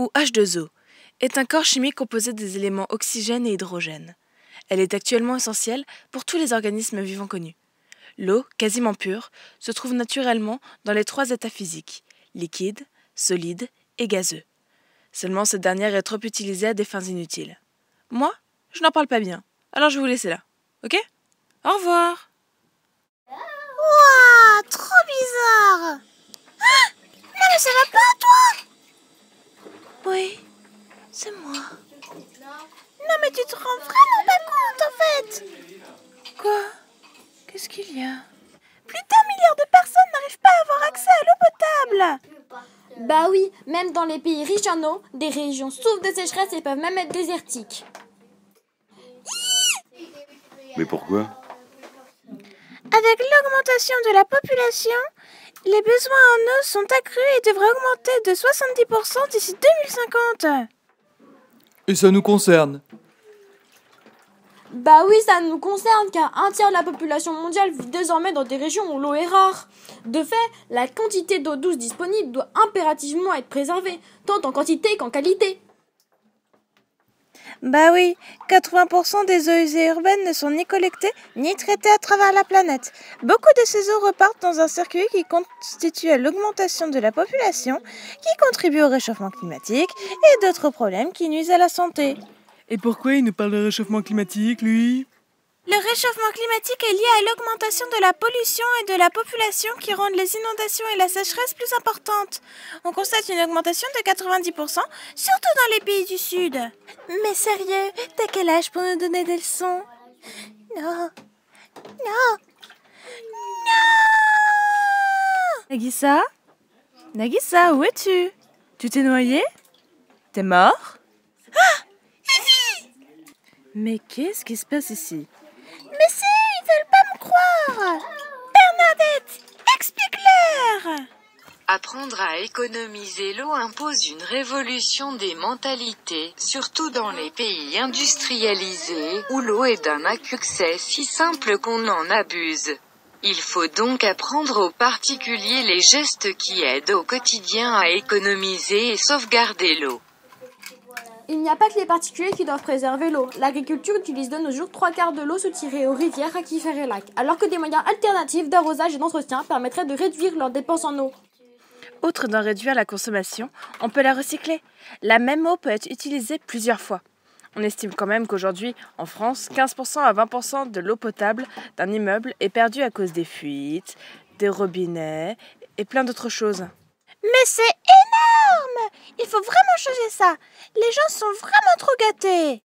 ou H2O, est un corps chimique composé des éléments oxygène et hydrogène. Elle est actuellement essentielle pour tous les organismes vivants connus. L'eau, quasiment pure, se trouve naturellement dans les 3 états physiques, liquide, solide et gazeux. Seulement cette dernière est trop utilisée à des fins inutiles. Moi, je n'en parle pas bien, alors je vais vous laisser là, ok? Au revoir! Wouah, trop bizarre! Ah, non mais ça va pas, toi? Oui, c'est moi. Non mais tu te rends vraiment pas compte en fait! Quoi? Qu'est-ce qu'il y a? Plus d'1 milliard de personnes n'arrivent pas à avoir accès à l'eau potable! Bah oui, même dans les pays riches en eau, des régions souffrent de sécheresse et peuvent même être désertiques. Mais pourquoi? Avec l'augmentation de la population, les besoins en eau sont accrus et devraient augmenter de 70% d'ici 2050. Et ça nous concerne. Bah oui, ça nous concerne car 1/3 de la population mondiale vit désormais dans des régions où l'eau est rare. De fait, la quantité d'eau douce disponible doit impérativement être préservée, tant en quantité qu'en qualité. Bah oui, 80% des eaux usées urbaines ne sont ni collectées ni traitées à travers la planète. Beaucoup de ces eaux repartent dans un circuit qui constitue à l'augmentation de la population, qui contribue au réchauffement climatique et d'autres problèmes qui nuisent à la santé. Et pourquoi il nous parle de réchauffement climatique, lui? Le réchauffement climatique est lié à l'augmentation de la pollution et de la population qui rendent les inondations et la sécheresse plus importantes. On constate une augmentation de 90%, surtout dans les pays du Sud. Mais sérieux, t'as quel âge pour nous donner des leçons? Non. Non. Non. Nagisa? Nagisa, où es-tu? Tu t'es noyée? T'es mort? Ah! Mais qu'est-ce qui se passe ici? Mais si, ils veulent pas me croire! Bernadette, explique-leur! Apprendre à économiser l'eau impose une révolution des mentalités, surtout dans les pays industrialisés, où l'eau est d'un accès si simple qu'on en abuse. Il faut donc apprendre aux particuliers les gestes qui aident au quotidien à économiser et sauvegarder l'eau. Il n'y a pas que les particuliers qui doivent préserver l'eau. L'agriculture utilise de nos jours 3/4 de l'eau soutirée aux rivières, aquifères et lacs, alors que des moyens alternatifs d'arrosage et d'entretien permettraient de réduire leurs dépenses en eau. Outre d'en réduire la consommation, on peut la recycler. La même eau peut être utilisée plusieurs fois. On estime quand même qu'aujourd'hui, en France, 15% à 20% de l'eau potable d'un immeuble est perdue à cause des fuites, des robinets et plein d'autres choses. Mais c'est énorme! Il faut vraiment changer ça. Les gens sont vraiment trop gâtés.